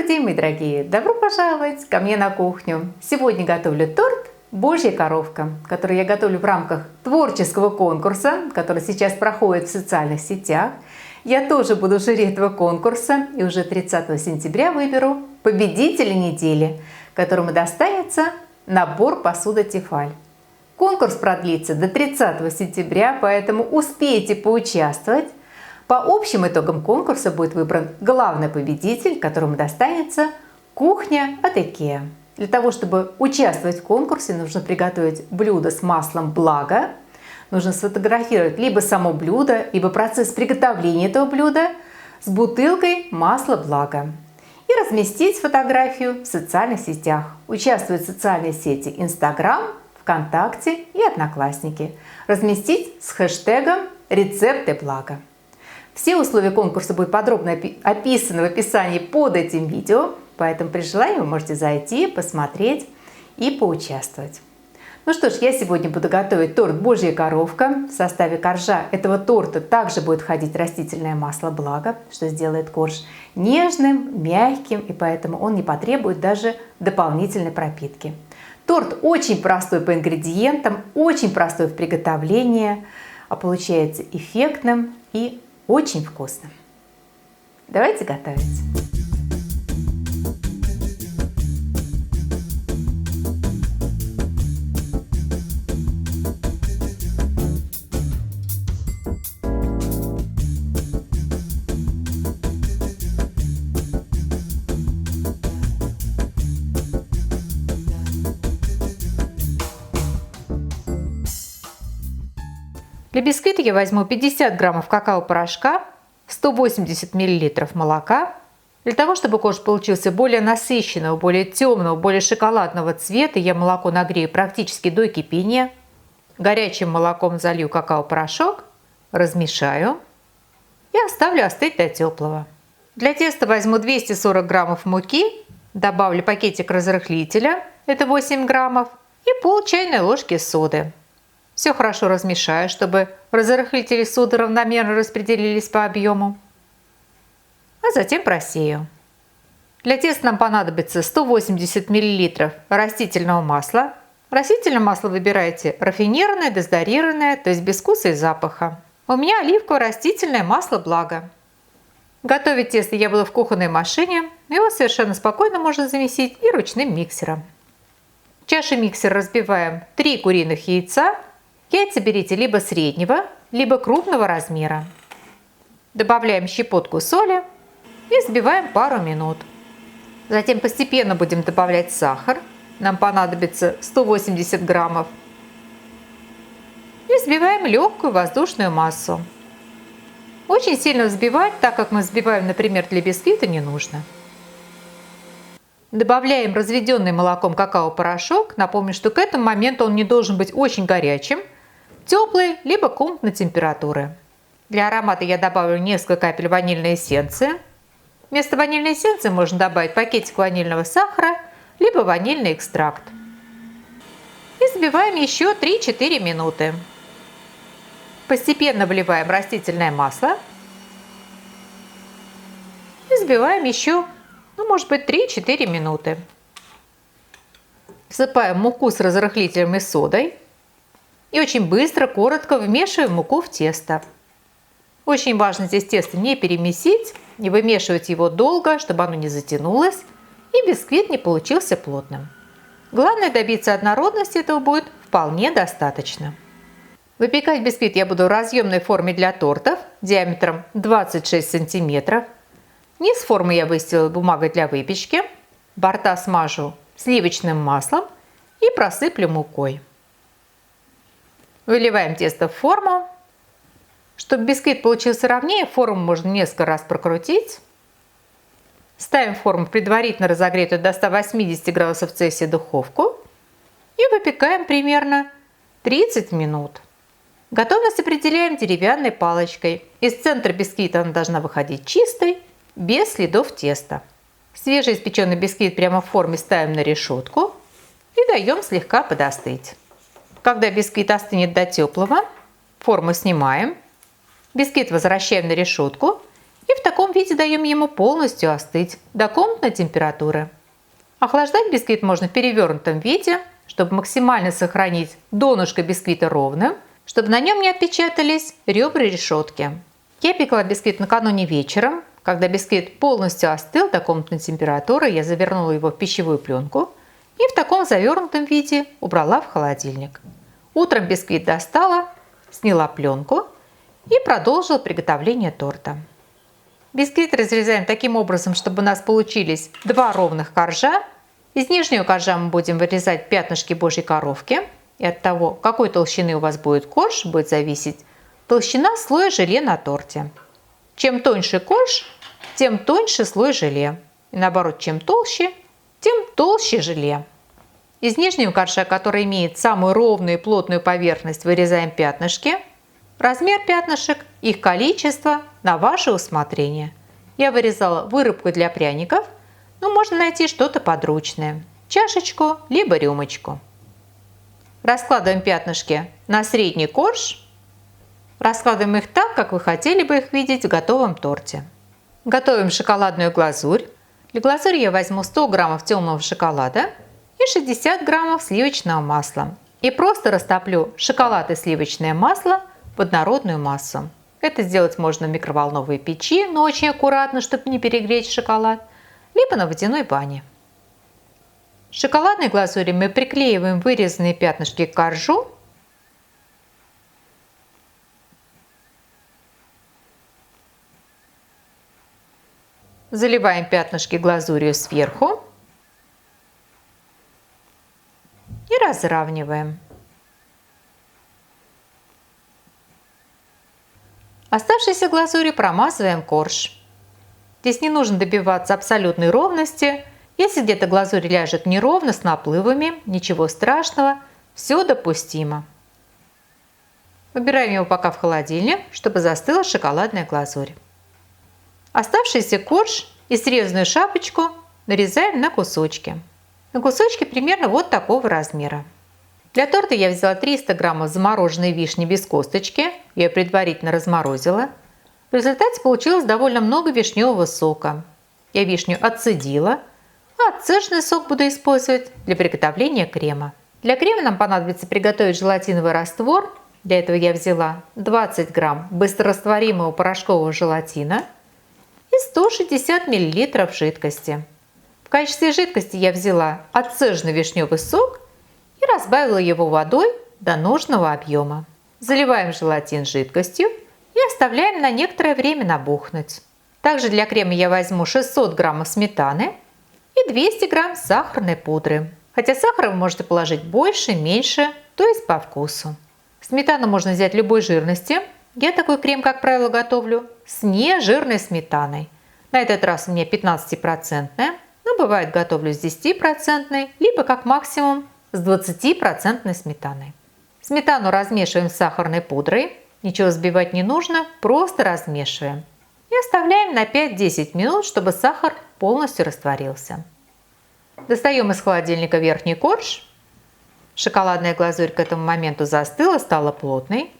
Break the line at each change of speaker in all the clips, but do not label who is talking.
Добрый день, мои дорогие! Добро пожаловать ко мне на кухню! Сегодня готовлю торт «Божья коровка», который я готовлю в рамках творческого конкурса, который сейчас проходит в социальных сетях. Я тоже буду в жюри этого конкурса и уже 30 сентября выберу победителя недели, которому достанется набор посуды Тефаль. Конкурс продлится до 30 сентября, поэтому успейте поучаствовать. По общим итогам конкурса будет выбран главный победитель, которому достанется кухня от IKEA. Для того, чтобы участвовать в конкурсе, нужно приготовить блюдо с маслом «Благо». Нужно сфотографировать либо само блюдо, либо процесс приготовления этого блюда с бутылкой масла «Благо». И разместить фотографию в социальных сетях. Участвовать в социальной сети Instagram, ВКонтакте и Одноклассники. Разместить с хэштегом «Рецепты Благо». Все условия конкурса будут подробно описаны в описании под этим видео, поэтому при желании вы можете зайти, посмотреть и поучаствовать. Ну что ж, я сегодня буду готовить торт «Божья коровка». В составе коржа этого торта также будет входить растительное масло «Благо», что сделает корж нежным, мягким, и поэтому он не потребует даже дополнительной пропитки. Торт очень простой по ингредиентам, очень простой в приготовлении, а получается эффектным и очень вкусным. Давайте готовить. Для бисквита я возьму 50 граммов какао-порошка, 180 миллилитров молока. Для того, чтобы корж получился более насыщенного, более темного, более шоколадного цвета, я молоко нагрею практически до кипения. Горячим молоком залью какао-порошок, размешаю и оставлю остыть до теплого. Для теста возьму 240 граммов муки, добавлю пакетик разрыхлителя, это 8 граммов, и пол чайной ложки соды. Все хорошо размешаю, чтобы разрыхлители соды равномерно распределились по объему. А затем просею. Для теста нам понадобится 180 мл растительного масла. Растительное масло выбирайте рафинированное, дезодорированное, то есть без вкуса и запаха. У меня оливковое растительное масло «Благо». Готовить тесто я буду в кухонной машине, но его совершенно спокойно можно замесить и ручным миксером. В чаше миксера разбиваем 3 куриных яйца. Яйца берите либо среднего, либо крупного размера. Добавляем щепотку соли и взбиваем пару минут. Затем постепенно будем добавлять сахар. Нам понадобится 180 граммов. И взбиваем легкую воздушную массу. Очень сильно взбивать, так как мы взбиваем, например, для бисквита, не нужно. Добавляем разведенный молоком какао-порошок. Напомню, что к этому моменту он не должен быть очень горячим. Теплой, либо комнатной температуры. Для аромата я добавлю несколько капель ванильной эссенции. Вместо ванильной эссенции можно добавить пакетик ванильного сахара, либо ванильный экстракт. И взбиваем еще 3-4 минуты. Постепенно вливаем растительное масло. И взбиваем еще, может быть, 3-4 минуты. Всыпаем муку с разрыхлителем и содой. И очень быстро, коротко вмешиваем муку в тесто. Очень важно здесь тесто не перемесить, не вымешивать его долго, чтобы оно не затянулось и бисквит не получился плотным. Главное, добиться однородности этого будет вполне достаточно. Выпекать бисквит я буду в разъемной форме для тортов диаметром 26 сантиметров. Низ формы я выстелила бумагой для выпечки. Борта смажу сливочным маслом и просыплю мукой. Выливаем тесто в форму. Чтобы бисквит получился ровнее, форму можно несколько раз прокрутить. Ставим форму в предварительно разогретую до 180 градусов Цельсия духовку и выпекаем примерно 30 минут. Готовность определяем деревянной палочкой. Из центра бисквита она должна выходить чистой, без следов теста. Свежеиспеченный бисквит прямо в форме ставим на решетку и даем слегка подостыть. Когда бисквит остынет до теплого, форму снимаем, бисквит возвращаем на решетку и в таком таком виде даем ему полностью остыть до комнатной температуры. Охлаждать бисквит можно в перевернутом виде, чтобы максимально сохранить донышко бисквита ровным, чтобы на нем не отпечатались ребра решетки. Я пекла бисквит накануне вечером. Когда бисквит полностью остыл до комнатной температуры, я завернула его в пищевую пленку и в таком завернутом виде убрала в холодильник. Утром бисквит достала, сняла пленку и продолжила приготовление торта. Бисквит разрезаем таким образом, чтобы у нас получились два ровных коржа. Из нижнего коржа мы будем вырезать пятнышки божьей коровки. И от того, какой толщины у вас будет корж, будет зависеть толщина слоя желе на торте. Чем тоньше корж, тем тоньше слой желе. И наоборот, чем толще, тем толще желе. Из нижнего коржа, который имеет самую ровную и плотную поверхность, вырезаем пятнышки. Размер пятнышек, их количество на ваше усмотрение. Я вырезала вырубку для пряников, но можно найти что-то подручное. Чашечку, либо рюмочку. Раскладываем пятнышки на средний корж. Раскладываем их так, как вы хотели бы их видеть в готовом торте. Готовим шоколадную глазурь. Для глазури я возьму 100 граммов темного шоколада и 60 граммов сливочного масла. И просто растоплю шоколад и сливочное масло в однородную массу. Это сделать можно в микроволновой печи, но очень аккуратно, чтобы не перегреть шоколад, либо на водяной бане. В шоколадной глазури мы приклеиваем вырезанные пятнышки к коржу. Заливаем пятнышки глазурью сверху и разравниваем. Оставшейся глазурью промазываем корж. Здесь не нужно добиваться абсолютной ровности. Если где-то глазурь ляжет неровно, с наплывами, ничего страшного, все допустимо. Убираем его пока в холодильник, чтобы застыла шоколадная глазурь. Оставшийся корж и срезанную шапочку нарезаем на кусочки. На кусочки примерно вот такого размера. Для торта я взяла 300 граммов замороженной вишни без косточки. Я ее предварительно разморозила. В результате получилось довольно много вишневого сока. Я вишню отцедила, а отцеженный сок буду использовать для приготовления крема. Для крема нам понадобится приготовить желатиновый раствор. Для этого я взяла 20 грамм быстрорастворимого порошкового желатина и 160 мл жидкости. В качестве жидкости я взяла отцеженный вишневый сок и разбавила его водой до нужного объема. Заливаем желатин жидкостью и оставляем на некоторое время набухнуть. Также для крема я возьму 600 граммов сметаны и 200 грамм сахарной пудры. Хотя сахара вы можете положить больше, меньше, то есть по вкусу. Сметану можно взять любой жирности. Я такой крем, как правило, готовлю с нежирной сметаной. На этот раз у меня 15%, но бывает готовлю с 10%, либо как максимум с 20% сметаной. Сметану размешиваем с сахарной пудрой. Ничего взбивать не нужно, просто размешиваем. И оставляем на 5-10 минут, чтобы сахар полностью растворился. Достаем из холодильника верхний корж. Шоколадная глазурь к этому моменту застыла, стала плотной.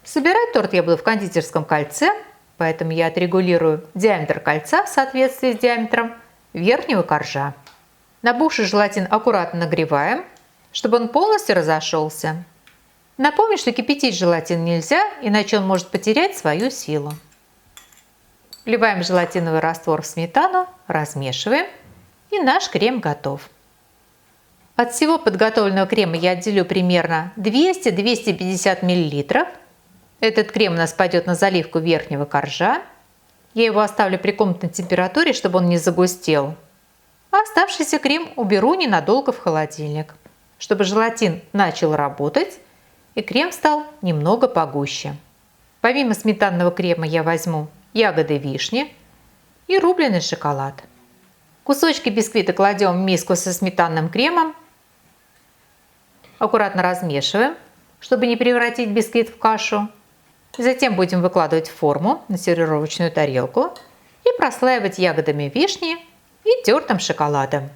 Собирать торт я буду в кондитерском кольце, поэтому я отрегулирую диаметр кольца в соответствии с диаметром верхнего коржа. Набухший желатин аккуратно нагреваем, чтобы он полностью разошелся. Напомню, что кипятить желатин нельзя, иначе он может потерять свою силу. Вливаем желатиновый раствор в сметану, размешиваем, и наш крем готов. От всего подготовленного крема я отделю примерно 200-250 мл. Этот крем у нас пойдет на заливку верхнего коржа. Я его оставлю при комнатной температуре, чтобы он не загустел. А оставшийся крем уберу ненадолго в холодильник, чтобы желатин начал работать и крем стал немного погуще. Помимо сметанного крема я возьму ягоды вишни и рубленый шоколад. Кусочки бисквита кладем в миску со сметанным кремом. Аккуратно размешиваем, чтобы не превратить бисквит в кашу. Затем будем выкладывать в форму на сервировочную тарелку и прослаивать ягодами вишни и тертым шоколадом.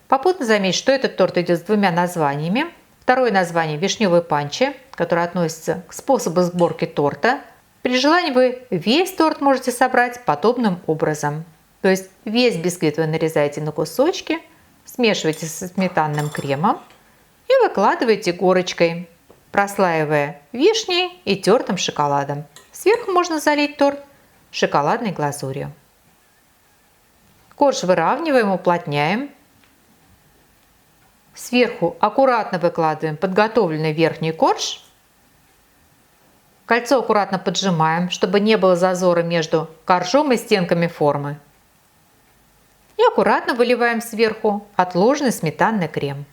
Попутно заметь, что этот торт идет с двумя названиями. Второе название – вишневый панчи, которое относится к способу сборки торта. При желании вы весь торт можете собрать подобным образом. То есть весь бисквит вы нарезаете на кусочки, смешиваете со сметанным кремом и выкладываете горочкой, прослаивая вишней и тертым шоколадом. Сверху можно залить торт шоколадной глазурью. Корж выравниваем, уплотняем. Сверху аккуратно выкладываем подготовленный верхний корж. Кольцо аккуратно поджимаем, чтобы не было зазора между коржом и стенками формы. И аккуратно выливаем сверху отложенный сметанный крем.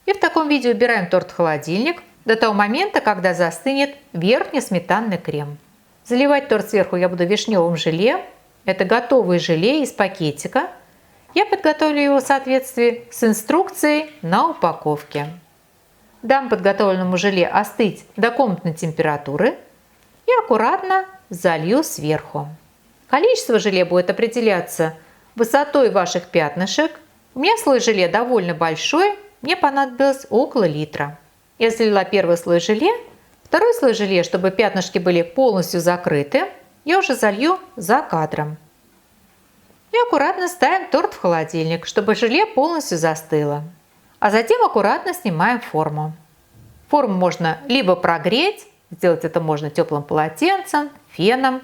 И в таком виде убираем торт в холодильник до того момента, когда застынет верхний сметанный крем. Заливать торт сверху я буду вишневым желе. Это готовое желе из пакетика. Я подготовлю его в соответствии с инструкцией на упаковке. Дам подготовленному желе остыть до комнатной температуры и аккуратно залью сверху. Количество желе будет определяться высотой ваших пятнышек. У меня слой желе довольно большой, мне понадобилось около литра. Я залила первый слой желе, второй слой желе, чтобы пятнышки были полностью закрыты, я уже залью за кадром. И аккуратно ставим торт в холодильник, чтобы желе полностью застыло. А затем аккуратно снимаем форму. Форму можно либо прогреть, сделать это можно теплым полотенцем, феном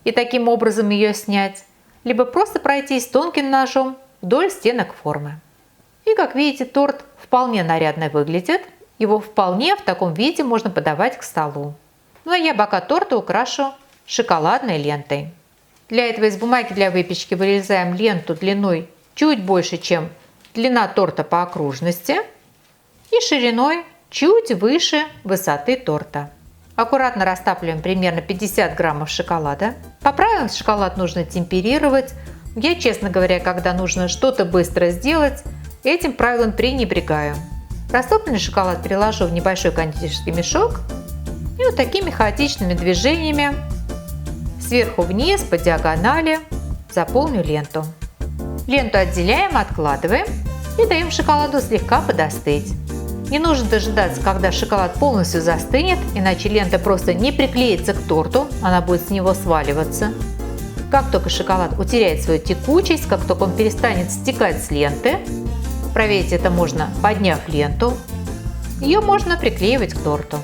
и таким образом ее снять, либо просто пройтись тонким ножом вдоль стенок формы. И как видите, торт вполне нарядно выглядит. Его вполне в таком виде можно подавать к столу. Ну а я бока торта украшу шоколадной лентой. Для этого из бумаги для выпечки вырезаем ленту длиной чуть больше, чем длина торта по окружности и шириной чуть выше высоты торта. Аккуратно растапливаем примерно 50 граммов шоколада. По правилам шоколад нужно темперировать. Я, честно говоря, когда нужно что-то быстро сделать, этим правилом пренебрегаю. Растопленный шоколад переложу в небольшой кондитерский мешок и вот такими хаотичными движениями сверху вниз по диагонали заполню ленту. Ленту отделяем, откладываем и даем шоколаду слегка подостыть. Не нужно дожидаться, когда шоколад полностью застынет, иначе лента просто не приклеится к торту, она будет с него сваливаться. Как только шоколад утеряет свою текучесть, как только он перестанет стекать с ленты, проверить это можно, подняв ленту, ее можно приклеивать к торту.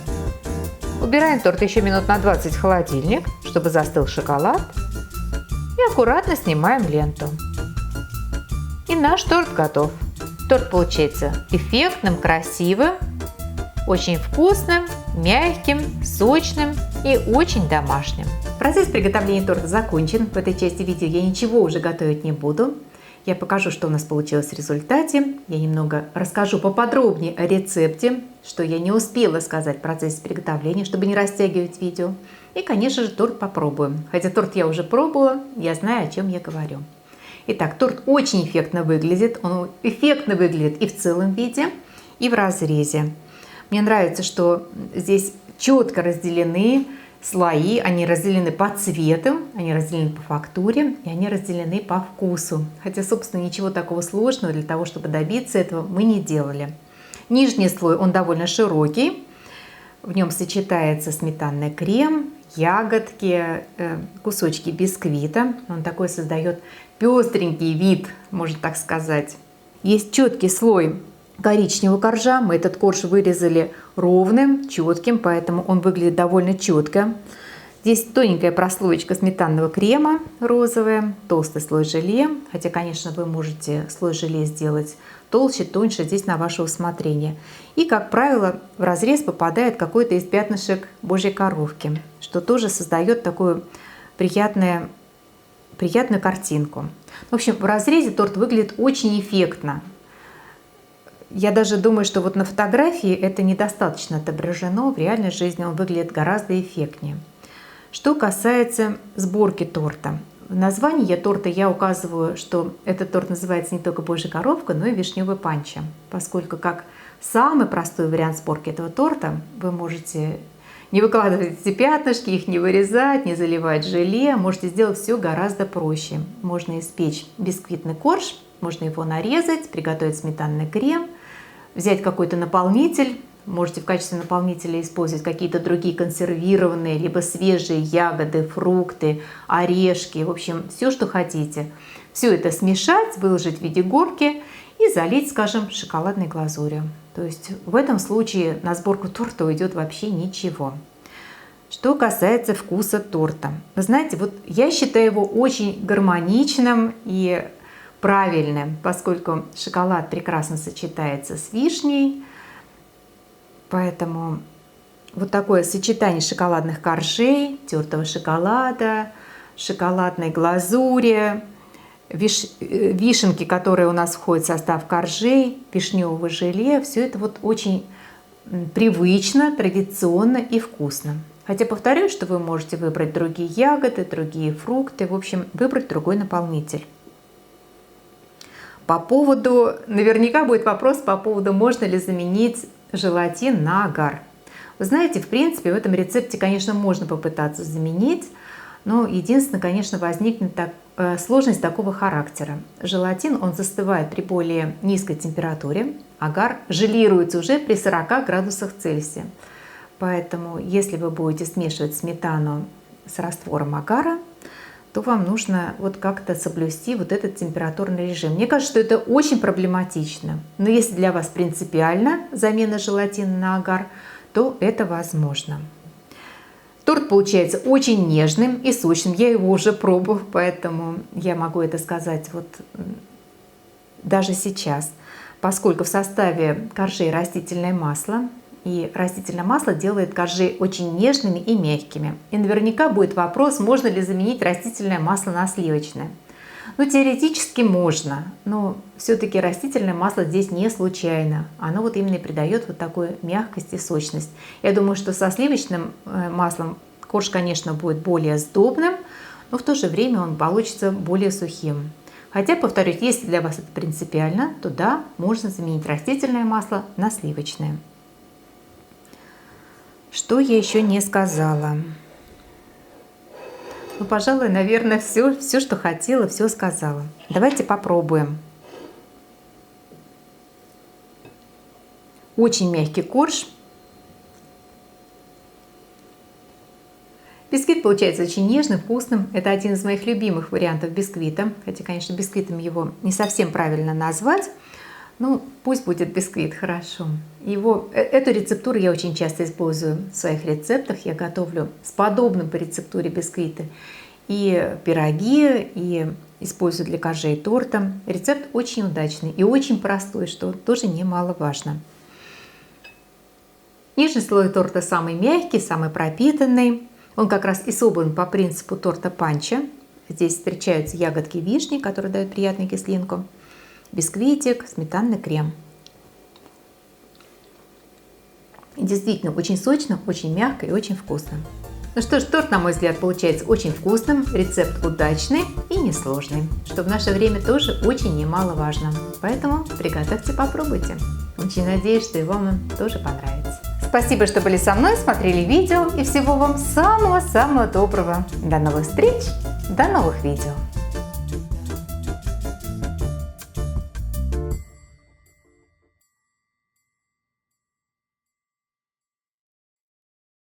Убираем торт еще минут на 20 в холодильник, чтобы застыл шоколад, и аккуратно снимаем ленту. И наш торт готов. Торт получается эффектным, красивым, очень вкусным, мягким, сочным и очень домашним. Процесс приготовления торта закончен. В этой части видео я ничего уже готовить не буду. Я покажу, что у нас получилось в результате. Я немного расскажу поподробнее о рецепте, что я не успела сказать в процессе приготовления, чтобы не растягивать видео. И, конечно же, торт попробуем. Хотя торт я уже пробовала, я знаю, о чем я говорю. Итак, торт очень эффектно выглядит. Он эффектно выглядит и в целом виде, и в разрезе. Мне нравится, что здесь четко разделены слои, они разделены по цвету, они разделены по фактуре и они разделены по вкусу. Хотя, собственно, ничего такого сложного для того, чтобы добиться этого, мы не делали. Нижний слой, он довольно широкий, в нем сочетается сметанный крем, ягодки, кусочки бисквита. Он такой создает пестренький вид, можно так сказать. Есть четкий слой коричневого коржа. Мы этот корж вырезали ровным, четким, поэтому он выглядит довольно четко. Здесь тоненькая прослоечка сметанного крема розовая, толстый слой желе. Хотя, конечно, вы можете слой желе сделать толще, тоньше, здесь на ваше усмотрение. И, как правило, в разрез попадает какой-то из пятнышек Божьей коровки, что тоже создает такую приятную картинку. В общем, в разрезе торт выглядит очень эффектно. Я даже думаю, что вот на фотографии это недостаточно отображено, в реальной жизни он выглядит гораздо эффектнее. Что касается сборки торта. В названии торта я указываю, что этот торт называется не только Божья коровка, но и вишневый панчо, поскольку как самый простой вариант сборки этого торта вы можете не выкладывать эти пятнышки, их не вырезать, не заливать желе, можете сделать все гораздо проще. Можно испечь бисквитный корж, можно его нарезать, приготовить сметанный крем, взять какой-то наполнитель, Можете в качестве наполнителя использовать какие-то другие консервированные, либо свежие ягоды, фрукты, орешки, в общем, все, что хотите. Все это смешать, выложить в виде горки и залить, скажем, шоколадной глазурью. То есть в этом случае на сборку торта уйдет вообще ничего. Что касается вкуса торта. Вы знаете, вот я считаю его очень гармоничным и правильным, поскольку шоколад прекрасно сочетается с вишней. Поэтому вот такое сочетание шоколадных коржей, тертого шоколада, шоколадной глазури, вишенки, которые у нас входят в состав коржей, вишневого желе, все это вот очень привычно, традиционно и вкусно. Хотя повторюсь, что вы можете выбрать другие ягоды, другие фрукты, в общем, выбрать другой наполнитель. По поводу, наверняка будет вопрос по поводу, можно ли заменить желатин на агар. Вы знаете, в принципе, в этом рецепте, конечно, можно попытаться заменить, но единственное, конечно, возникнет сложность такого характера. Желатин, он застывает при более низкой температуре, агар желируется уже при 40 градусах Цельсия. Поэтому, если вы будете смешивать сметану с раствором агара, то вам нужно вот как-то соблюсти вот этот температурный режим. Мне кажется, что это очень проблематично. Но если для вас принципиально замена желатина на агар, то это возможно. Торт получается очень нежным и сочным. Я его уже пробовала, поэтому я могу это сказать вот даже сейчас. Поскольку в составе коржей растительное масло, и растительное масло делает коржи очень нежными и мягкими. И наверняка будет вопрос, можно ли заменить растительное масло на сливочное. Ну, теоретически можно, но все-таки растительное масло здесь не случайно. Оно вот именно и придает вот такую мягкость и сочность. Я думаю, что со сливочным маслом корж, конечно, будет более сдобным, но в то же время он получится более сухим. Хотя, повторюсь, если для вас это принципиально, то да, можно заменить растительное масло на сливочное. Что я еще не сказала? Ну, пожалуй, наверное, все, что хотела, все сказала. Давайте попробуем. Очень мягкий корж. Бисквит получается очень нежным, вкусным. Это один из моих любимых вариантов бисквита. Хотя, конечно, бисквитом его не совсем правильно назвать. Ну, пусть будет бисквит, хорошо. Эту рецептуру я очень часто использую в своих рецептах. Я готовлю с подобным по рецептуре бисквиты и пироги, и использую для коржей и торта. Рецепт очень удачный и очень простой, что тоже немаловажно. Нижний слой торта самый мягкий, самый пропитанный. Он как раз и собран по принципу торта панчо. Здесь встречаются ягодки вишни, которые дают приятную кислинку. Бисквитик, сметанный крем. И действительно очень сочно, очень мягко и очень вкусно. Ну что ж, торт, на мой взгляд, получается очень вкусным, рецепт удачный и несложный, что в наше время тоже очень немаловажно. Поэтому приготовьте, попробуйте. Очень надеюсь, что и вам тоже понравится. Спасибо, что были со мной, смотрели видео, и всего вам самого-самого доброго. До новых встреч, до новых видео.